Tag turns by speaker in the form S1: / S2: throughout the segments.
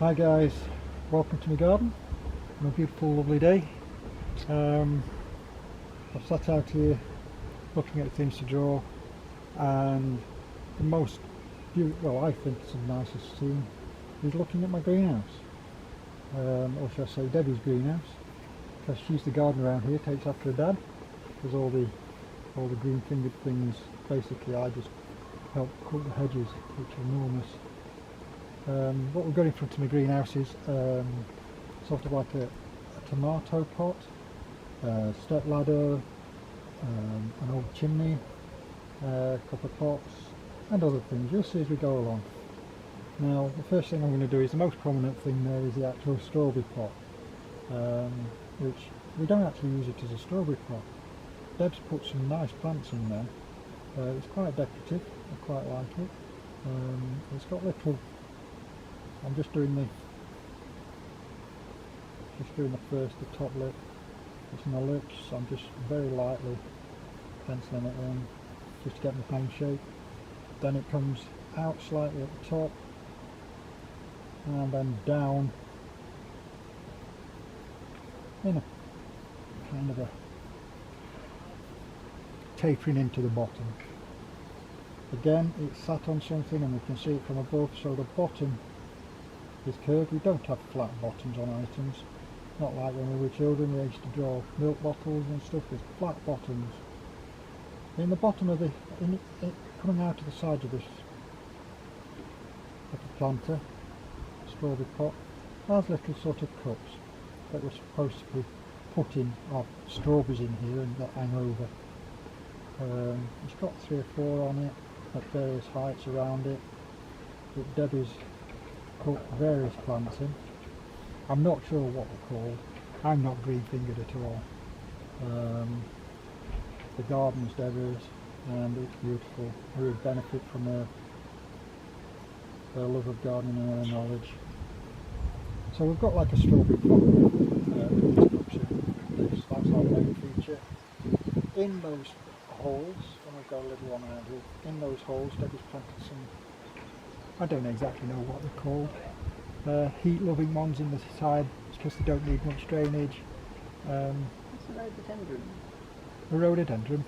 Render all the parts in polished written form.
S1: Hi guys, welcome to my garden on a beautiful lovely day. I've sat out here looking at things to draw, and the most beautiful, well, I think it's the nicest scene is looking at my greenhouse, or should I say Debbie's greenhouse, because she's the gardener around here, takes after her dad, because all the green fingered things, basically I just help cut the hedges, which are enormous. What we've got in front of my greenhouse is sort of like a tomato pot, step ladder, an old chimney, a couple of pots and other things. You'll see as we go along. Now the first thing I'm going to do is the most prominent thing there is the actual strawberry pot, which we don't actually use it as a strawberry pot. Deb's put some nice plants in there. It's quite decorative, I quite like it. It's got little, I'm just doing the top lip. It's an ellipse, so I'm just very lightly penciling it in just to get the hang shape. Then it comes out slightly at the top and then down in a kind of a tapering into the bottom. Again, it's sat on something and we can see it from above, so the bottom is curved. We don't have flat bottoms on items, not like when we were children. We used to draw milk bottles and stuff with flat bottoms. In the bottom of coming out of the side of this little planter, strawberry pot, there's little sort of cups that we're supposed to be putting our strawberries in here and that hang over. It's got 3 or 4 on it at various heights around it, but Debbie's put various plants in. I'm not sure what they're called. I'm not green fingered at all. The garden's Debbie's and it's beautiful. I would benefit from her love of gardening and her knowledge. So we've got like a strawberry pot with these cups in. That's our main feature. In those holes, and we've got a little one around here, in those holes Debbie's planted some, I don't exactly know what they're called, heat loving ones in the side because they don't need much drainage.
S2: It's a rhododendron.
S1: A rhododendron.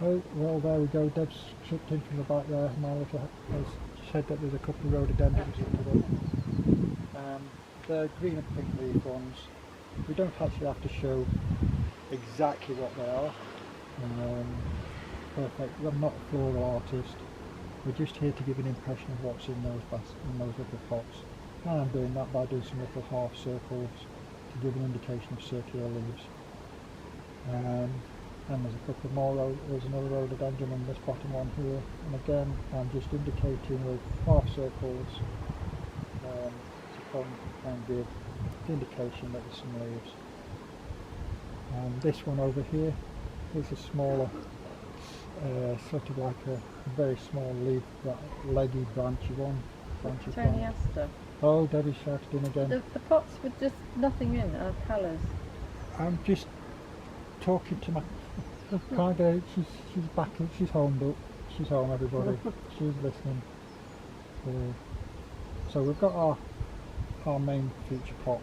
S1: Oh, well, there we go. Deb's chucked in from the back there. My little has said that there's a couple of rhododendrons into them. The green and pink leaf ones, we don't actually have to show exactly what they are. Perfect. I'm not a floral artist. We're just here to give an impression of what's in those little pots. And I'm doing that by doing some little half circles to give an indication of circular leaves. And there's a couple more, there's another rhododendron in this bottom one here. And again, I'm just indicating with half circles to come and give the indication that there's some leaves. And this one over here is a smaller, sort of like a very small leaf, leggy, branchy one.
S2: Tony Aster.
S1: Oh, Debbie shouted in again.
S2: The pots with just nothing in are colours.
S1: I'm just talking to my can't get out. She's back. She's home, but she's home, everybody. She's listening. So we've got our main feature pot.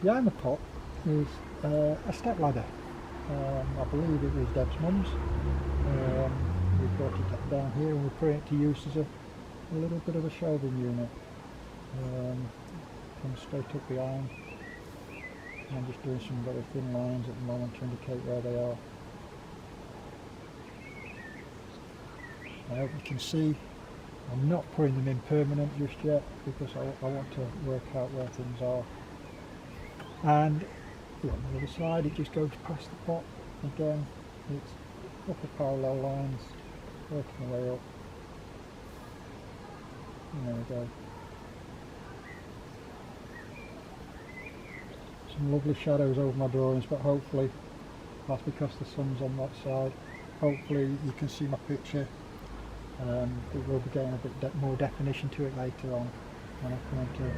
S1: Behind the pot is a step ladder. I believe it was Deb's mum's. We brought it down here and we're putting it to use as a little bit of a shelving unit. Comes straight up behind. I'm just doing some very thin lines at the moment to indicate where they are. I hope you can see I'm not putting them in permanent just yet because I want to work out where things are. And on the other side it just goes past the pot. Again, it's upper parallel lines, working the way up. And there we go. Some lovely shadows over my drawings, but hopefully that's because the sun's on that side. Hopefully you can see my picture. It will be getting a bit more definition to it later on when I come into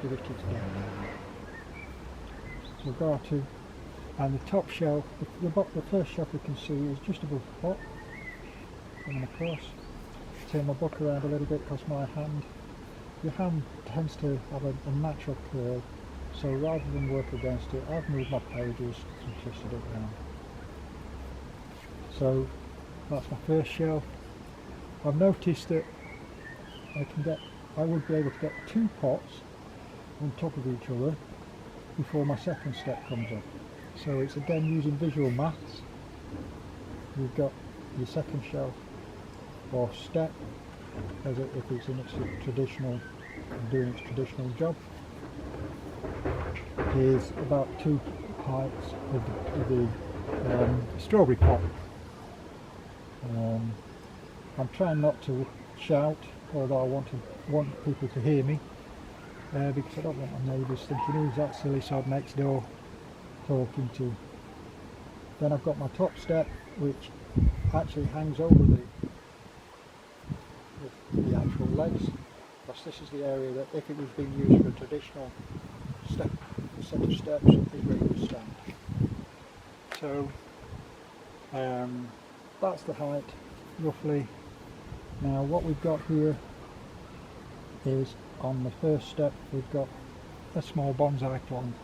S1: give it its depth. So we'll go to, and the top shelf, the first shelf we can see is just above the pot, coming across. Turn my book around a little bit because my hand your hand tends to have a natural curve, so rather than work against it, I've moved my pages and twisted it round. So that's my first shelf. I've noticed that I would be able to get 2 pots on top of each other before my second step comes up. So it's again using visual maths. You've got your second shelf or step, as if it's in its traditional, doing its traditional job, is about 2 heights of the strawberry pot. I'm trying not to shout, although I want people to hear me, because I don't want my neighbours thinking, who's that silly sod next door talking to. Then I've got my top step, which actually hangs over the actual legs, because this is the area that, if it was being used for a traditional set of steps, is where it would stand. So that's the height roughly. Now what we've got here is, on the first step we've got a small bonsai plant.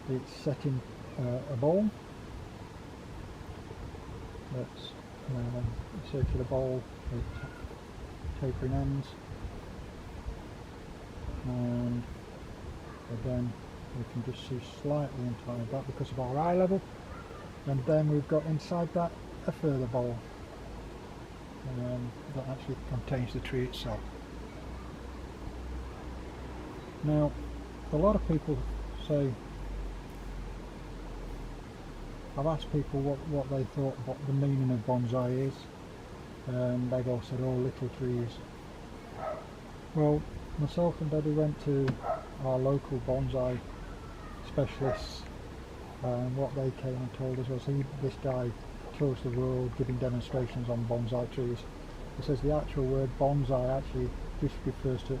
S1: It's set in a bowl. That's a circular bowl with tapering ends, and again we can just see slightly inside that because of our eye level. And then we've got inside that a further bowl that actually contains the tree itself. Now, a lot of people say, I've asked people what they thought, what the meaning of bonsai is, and they've all said, oh, little trees. Well, myself and Daddy went to our local bonsai specialists, and what they came and told us was, this guy tours the world giving demonstrations on bonsai trees. He says the actual word bonsai actually just refers to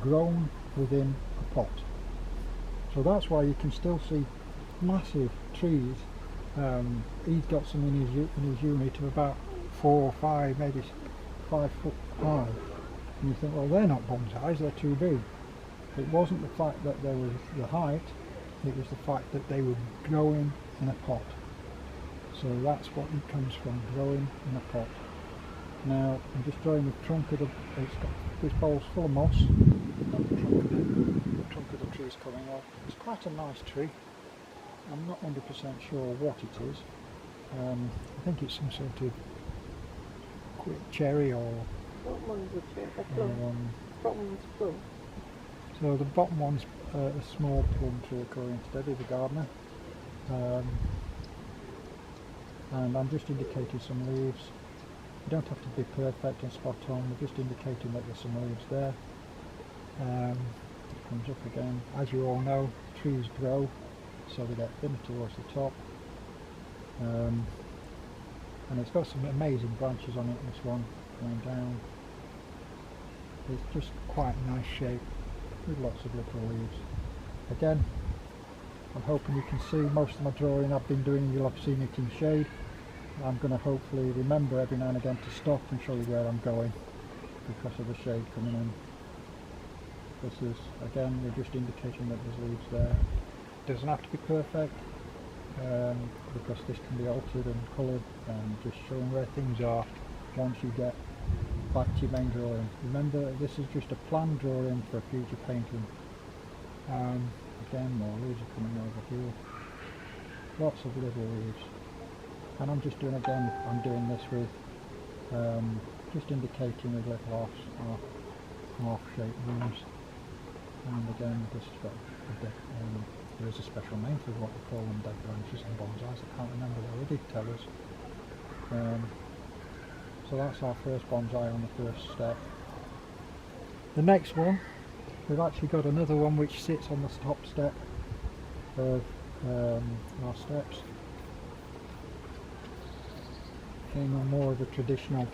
S1: grown within a pot. So that's why you can still see massive trees. He's got some in his unit of about 4 or 5, maybe 5 foot high. And you think, well, they're not bonsais, they're too big. It wasn't the fact that there was the height, it was the fact that they were growing in a pot. So that's what it comes from, growing in a pot. Now I'm just drawing the trunk of this bowl's full of moss, and the trunk of the tree is coming off. It's quite a nice tree. I'm not 100% sure what it is. I think it's some sort of cherry or...
S2: What one's a cherry? A plum? Bottom one's plum.
S1: So the bottom one's a small plum tree, according to Debbie the gardener. And I'm just indicating some leaves. You don't have to be perfect and spot on, we're just indicating that there's some leaves there. It comes up again. As you all know, trees grow, so they get thinner towards the top. And it's got some amazing branches on it, this one, going down. It's just quite a nice shape, with lots of little leaves. Again, I'm hoping you can see most of my drawing I've been doing, you'll have seen it in shade. I'm going to hopefully remember every now and again to stop and show you where I'm going because of the shade coming in. This is, again, we're just indicating that there's leaves there. It doesn't have to be perfect, because this can be altered and coloured, and just showing where things are once you get back to your main drawing. Remember, this is just a planned drawing for a future painting. Again, more leaves are coming over here. Lots of little leaves. And I'm just doing, again, I'm doing this with just indicating with little half-shaped rooms. And again, this has got there is a special name for what we call them, dead branches and bonsais. I can't remember what they did tell us. So that's our first bonsai on the first step. The next one, we've actually got another one which sits on the top step of our steps. Came on more of a traditional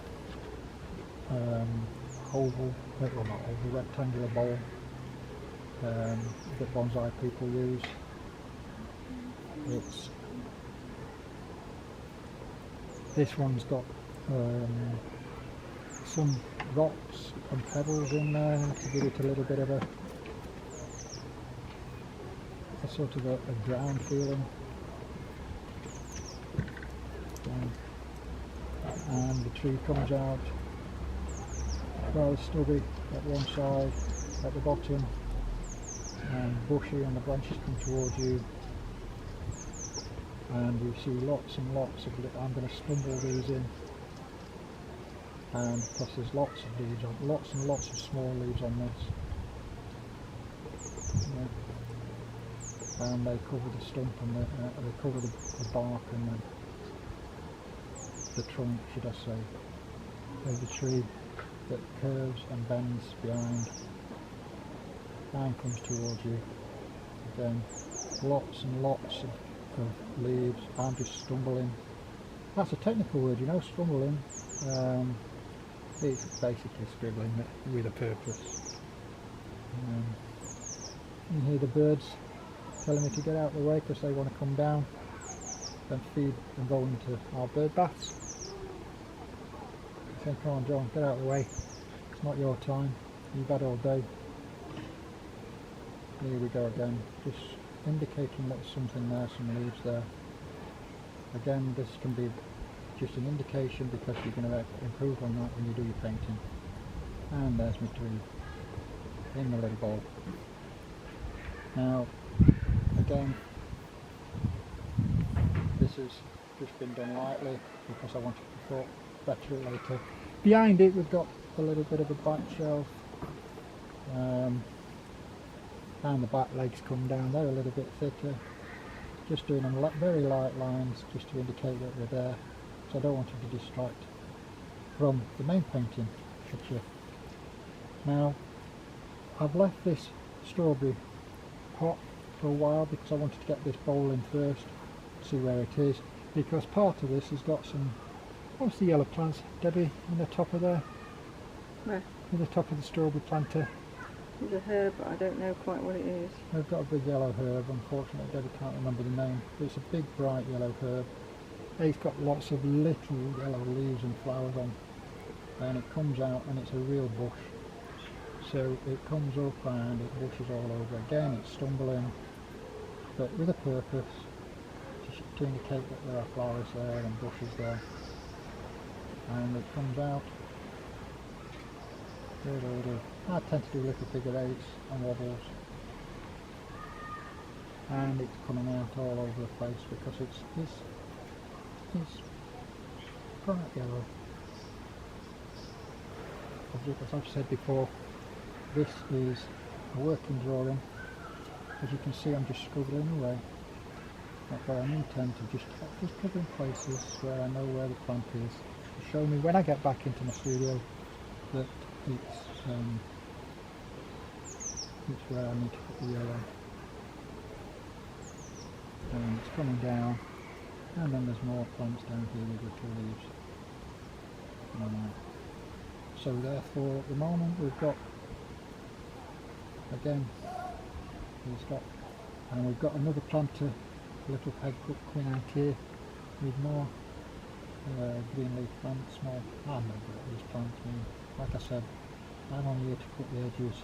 S1: oval, well not oval, rectangular bowl that bonsai people use. This one's got some rocks and pebbles in there to give it a little bit of a sort of a ground feeling. And the tree comes out rather stubby at one side, at the bottom, and bushy, and the branches come towards you, and you see lots and lots of I'm going to stumble these in, and plus there's lots of leaves on, lots and lots of small leaves on this. Yeah. And they cover the stump and they cover the bark and the trunk, should I say, of the tree that curves and bends behind and comes towards you. Again, lots and lots of leaves. I'm just stumbling. That's a technical word, you know, stumbling. It's basically scribbling with a purpose. You hear the birds telling me to get out of the way because they want to come down and feed and go into our bird baths. I think, come on John, get out of the way, it's not your time, you've had all day. Here we go again, just indicating that there's something there, some leaves there. Again, this can be just an indication because you're going to improve on that when you do your painting. And there's my tree in the little bowl. Now, again, this has just been done lightly because I wanted to better it later. Behind it we've got a little bit of a back shelf, and the back legs come down, they're a little bit thicker, just doing them very light lines just to indicate that they're there, so I don't want it to distract from the main painting picture. Now I've left this strawberry pot for a while because I wanted to get this bowl in first, see where it is, because part of this has got some, what's the yellow plants, Debbie, in the top of there?
S2: Where?
S1: In the top of the strawberry planter.
S2: There's a herb, but I don't know quite what it is.
S1: They've got a big yellow herb, unfortunately Debbie can't remember the name, but it's a big bright yellow herb. It's got lots of little yellow leaves and flowers on, and it comes out and it's a real bush. So it comes up and it bushes all over. Again, it's stumbling, but with a purpose, to indicate that there are flowers there and bushes there. And it comes out. I tend to do little figure eights and wobbles. And it's coming out all over the place because it's bright yellow. As I've said before, this is a working drawing. As you can see, I'm just scribbling away. But I intend to just cover in places where I know where the plant is, to show me when I get back into my studio that it's where I need to put the yellow. And it's coming down, and then there's more plants down here with little leaves. So therefore, at the moment we've got, again, we've got another planter, little peg coming out here with more green leaf plants, small. I don't know what these plants mean. Like I said, I'm only here to cut the edges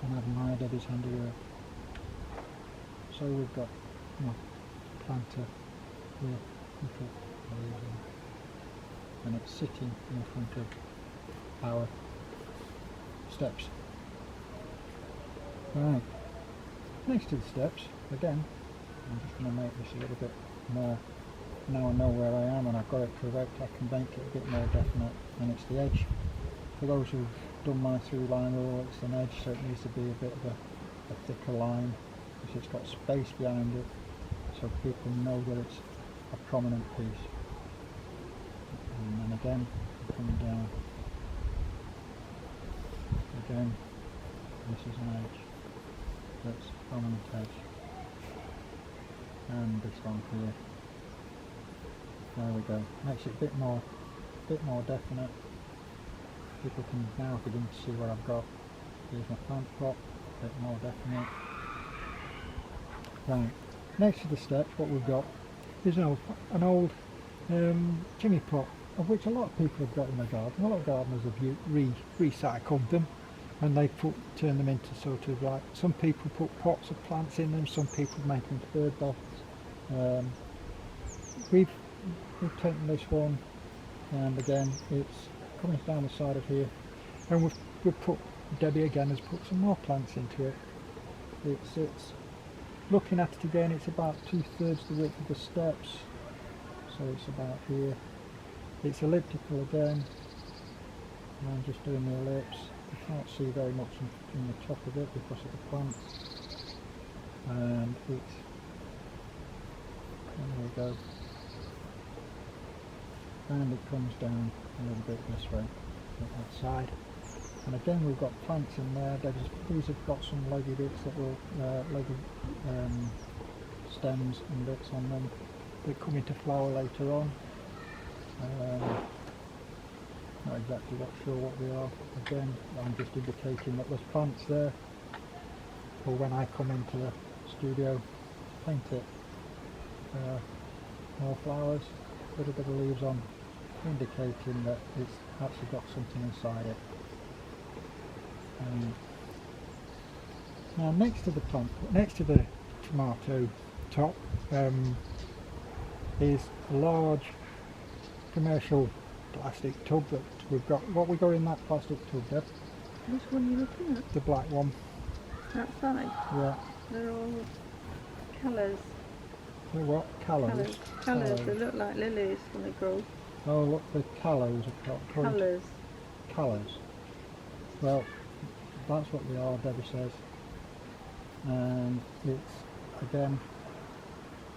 S1: and admire Debbie's handiwork. So we've got planter with little leaves in, and it's sitting in front of our steps. Right, next to the steps, again, I'm just going to make this a little bit more, now I know where I am and I've got it correct, I can make it a bit more definite, and it's the edge. For those who've done my through line rule, it's an edge, so it needs to be a bit of a thicker line, because it's got space behind it, so people know that it's a prominent piece. And then again, coming down. Again, this is an edge, that's a prominent edge. And this one here. There we go. Makes it a bit more definite. People can now begin to see what I've got. Here's my plant pot, a bit more definite. Right, next to the steps what we've got is an old chimney pot of which a lot of people have got in their garden. A lot of gardeners have recycled them, and they turn them into sort of like, some people put pots of plants in them, some people make them into bird baths. We've taken this one, and again it's coming down the side of here, and we've put, Debbie again has put some more plants into it. It's looking at it again, it's about 2/3 the width of the steps, so it's about here. It's elliptical again, and I'm just doing the ellipse. You can't see very much in the top of it because of the plants, and it's, there we go, and it comes down a little bit this way, on that side. And again we've got plants in there. These have got some leggy bits that will, leggy stems and bits on them that come into flower later on. Not exactly sure what they are. Again, I'm just indicating that there's plants there, or when I come into the studio, paint it. More flowers, little bit of leaves on, indicating that it's actually got something inside it. Now next to the plant, next to the tomato top, is a large commercial plastic tub that we've got. What we got in that plastic tub, Deb?
S2: Which one are you looking at?
S1: The black one.
S2: Outside?
S1: Yeah.
S2: They're all colours.
S1: They're what? Callows?
S2: Colours. They look like lilies when they grow.
S1: Oh look, the callows are called.
S2: Colours.
S1: Colours. Well, that's what they are, Debbie says. And it's, again,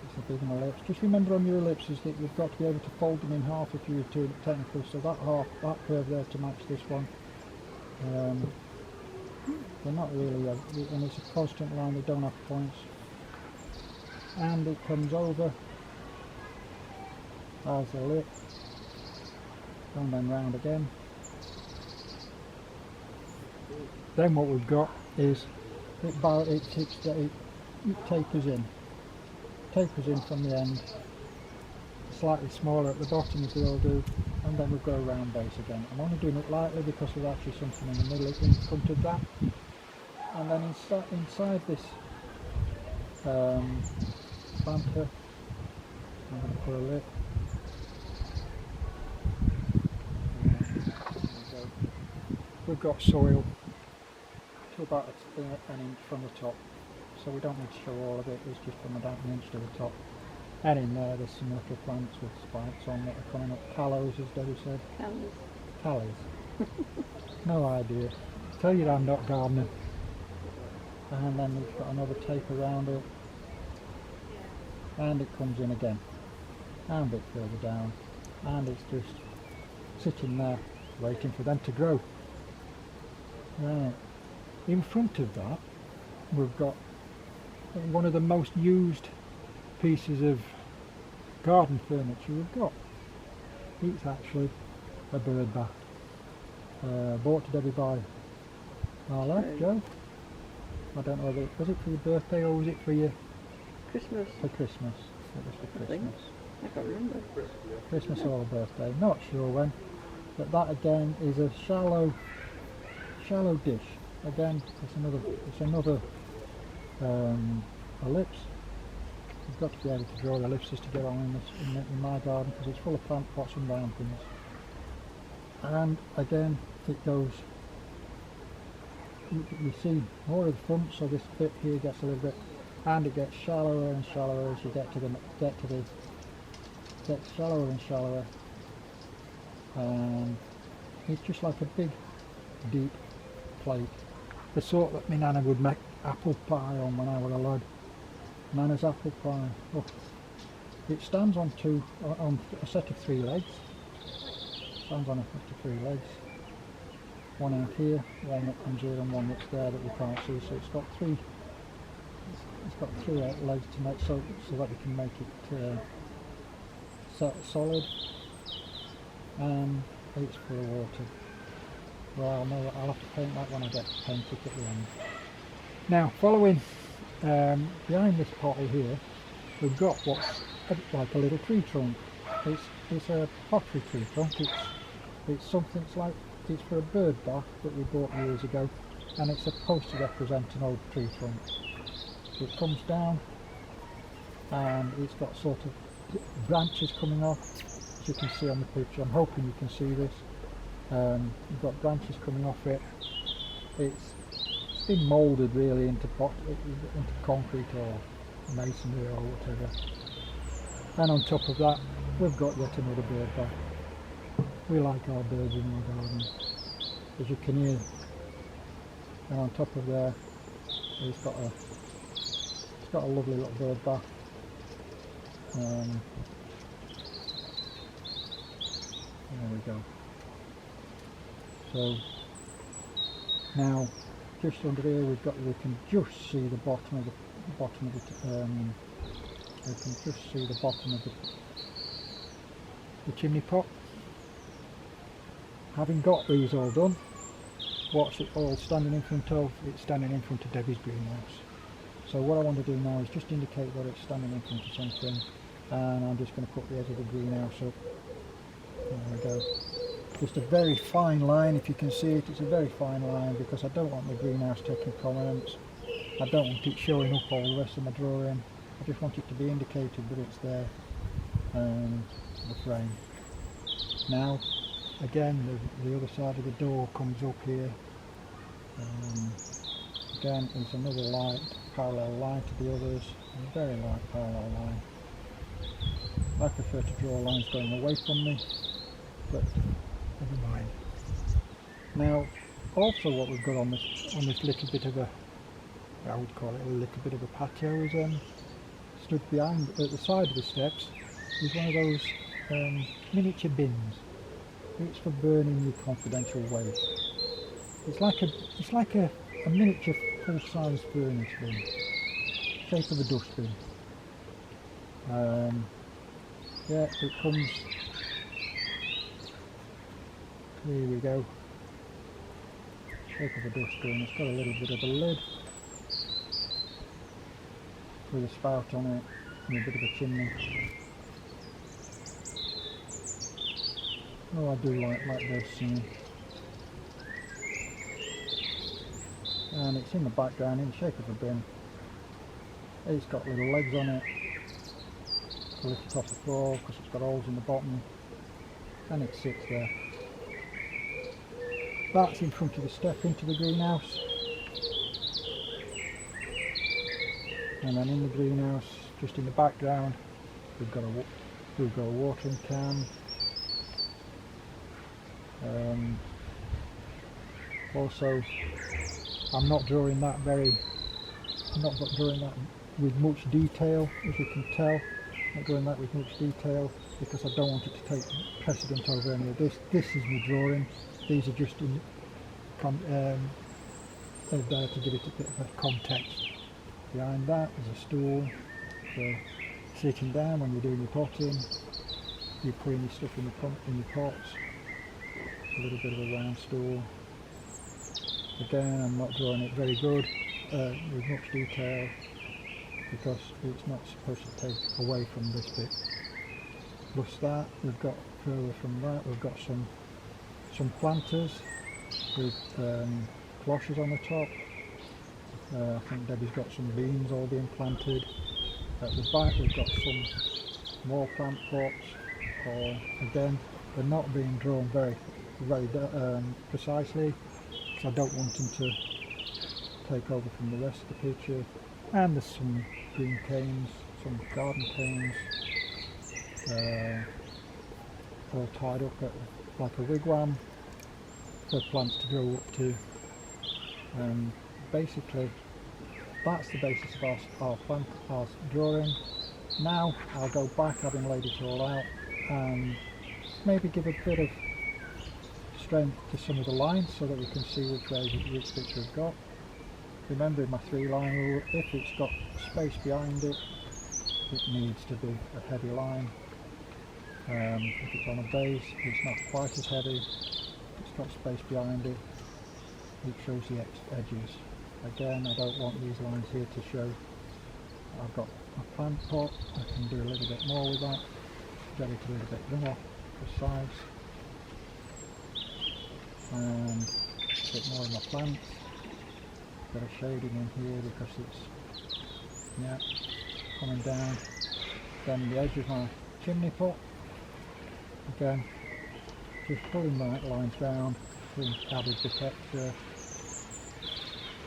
S1: it's a big ellipse. Just remember on your ellipses that you've got to be able to fold them in half if you're doing it technically. So that half, that curve there to match this one. They're not really, and it's a constant line, they don't have points. And it comes over as a lip, and then round again. Then what we've got is it tapers in from the end, slightly smaller at the bottom as they all do, and then we've got a round base again. I'm only doing it lightly because there's actually something in the middle in front of that. And then inside this planter, I'm going to put a lip. We've got soil to about an inch from the top, so we don't need to show all of it, it's just from about an inch to the top. And in there there's some little plants with spikes on that are coming up. Callows, as Debbie said. Callows. No idea. Tell you I'm not gardening. And then we've got another tape around it, and it comes in again, and a bit further down, and it's just sitting there waiting for them to grow. Right. In front of that we've got one of the most used pieces of garden furniture we've got. It's actually a bird bath, bought to Debbie by Marla, Joe. I don't know whether was it for your birthday or was it for your
S2: Christmas.
S1: For Christmas. It was for Christmas.
S2: I can't remember.
S1: Christmas or birthday, not sure when. But that again is a shallow dish. Again, it's another ellipse. You've got to be able to draw ellipses to get on in my garden because it's full of plant pots and round things. And again, it goes. You see more of the front, so this bit here gets a little bit, and it gets shallower and shallower as you get shallower and shallower, and it's just like a big, deep plate, the sort that my nana would make apple pie on when I was a lad. Nana's apple pie. Look, it stands on a set of 3 legs. Stands on a set of 3 legs. One out here, one that comes here, and one that's there that we can't see. So it's got 3. It's got 3 legs to make so that we can make it solid. And it's full of water. Well, I'll have to paint that when I get to paint it at the end. Now, following behind this pottle here, we've got what's like a little tree trunk. It's a pottery tree trunk. It's something it's for a bird bath that we bought years ago, and it's supposed to represent an old tree trunk. It comes down and it's got sort of branches coming off, as you can see on the picture. I'm hoping you can see this. You've got branches coming off it. It's been moulded really into concrete or masonry or whatever. And on top of that, we've got yet another bird bath. We like our birds in our garden, as you can hear. And on top of there, it's got a lovely little bird bath. There we go. So now, just under here, we can just see the bottom of the chimney pot. Having got these all done, what's it all standing in front of? It's standing in front of Debbie's greenhouse. So what I want to do now is just indicate that it's standing in front of something, and I'm just going to put the edge of the greenhouse up. There we go. Just a very fine line, if you can see it, it's a very fine line, because I don't want the greenhouse taking prominence. I don't want it showing up all the rest of my drawing. I just want it to be indicated that it's there, the frame. Now, again, the other side of the door comes up here. Again, there's another light, parallel line to the others, a very light parallel line. I prefer to draw lines going away from me, but never mind. Now, also what we've got on this little bit of I would call it a little bit of a patio is stood behind, at the side of the steps, is one of those miniature bins. It's for burning your confidential waste. It's like a miniature full-size furnace bin, shape of a dustbin. Yeah, it comes. Here we go. Shape of a dustbin. It's got a little bit of a lid with a spout on it and a bit of a chimney. Oh, I do like birds singing. And it's in the background in the shape of a bin. It's got little legs on it to lift it off the floor because it's got holes in the bottom, and it sits there. That's in front of the step into the greenhouse. And then in the greenhouse, just in the background, we've got a watering can. Also, I'm not drawing that with much detail, as you can tell. I'm not doing that with much detail because I don't want it to take precedent over any of this. This is my drawing. These are just they're there to give it a bit of a context. Behind that is a stool for sitting down when you're doing your potting. You're putting your stuff in your pots. It's a little bit of a round stool. Again, I'm not drawing it very good with much detail because it's not supposed to take away from this bit. Plus that, we've got further from that, we've got some planters with cloches on the top. I think Debbie's got some beans all being planted. At the back we've got some more plant pots. Again, they're not being drawn very precisely, so I don't want them to take over from the rest of the picture. And there's some green canes, some garden canes, all tied up like a wigwam for plants to grow up to. Basically, that's the basis of our drawing. Now I'll go back, having laid it all out, and maybe give a bit of strength to some of the lines so that we can see which bits we've got. Remembering my 3-line rule, if it's got space behind it, it needs to be a heavy line. If it's on a base, it's not quite as heavy. If it's got space behind it, it shows the edges. Again, I don't want these lines here to show. I've got a plant pot, I can do a little bit more with that. get it a little bit more precise, and a bit more of my plants. Bit of shading in here because it's coming down. Then the edge of my chimney pot, again just pulling my lines round to added the texture.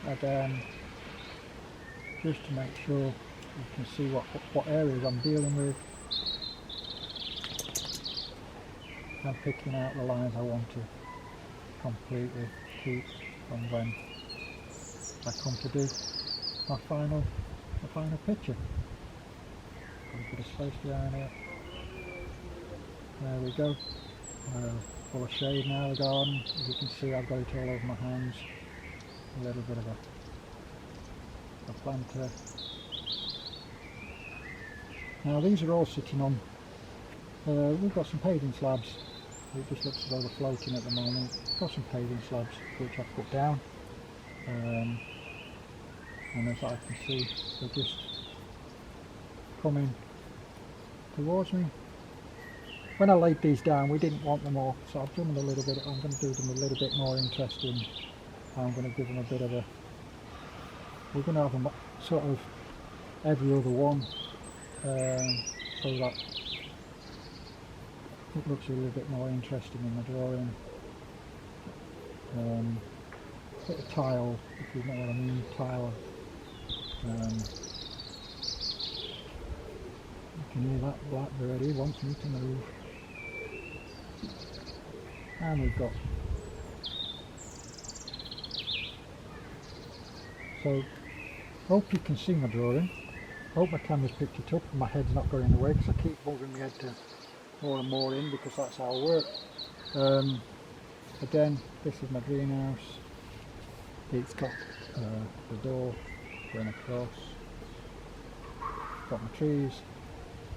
S1: Again, just to make sure you can see what areas I'm dealing with. I'm picking out the lines I want to completely keep from when I come to do my final picture. Got a bit of space behind here. There we go. Full of shade now, the garden. As you can see, I've got it all over my hands. A little bit of a planter. Now these are all sitting on, we've got some paving slabs. It just looks as though they're floating at the moment. Got some paving slabs which I've put down. And as I can see, they're just coming towards me. When I laid these down, we didn't want them all, so I've done them a little bit. I'm going to do them a little bit more interesting. I'm going to give them a bit of a, we're going to have them sort of every other one, so that it looks a little bit more interesting in the drawing. Bit of tile, if you know what I mean, tile. You can hear that blackbird, he wants me to move. And we've got, so hope you can see my drawing. Hope my camera's picked it up and my head's not going in the way, because I keep moving my head to more and more in, because that's how I work. Again, this is my greenhouse. It's got the door going across. Got my trees,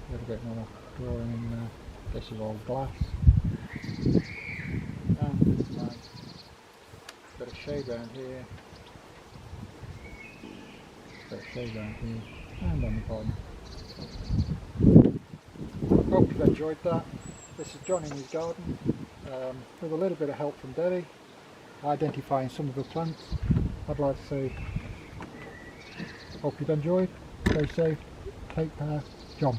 S1: a little bit more drawing in there. This is all glass. And a bit of shade around here. Bit of shade around here. And on the bottom. Hope you've enjoyed that. This is John in his garden, with a little bit of help from Debbie, identifying some of the plants. I'd like to say, hope you've enjoyed. Stay safe, take care, John.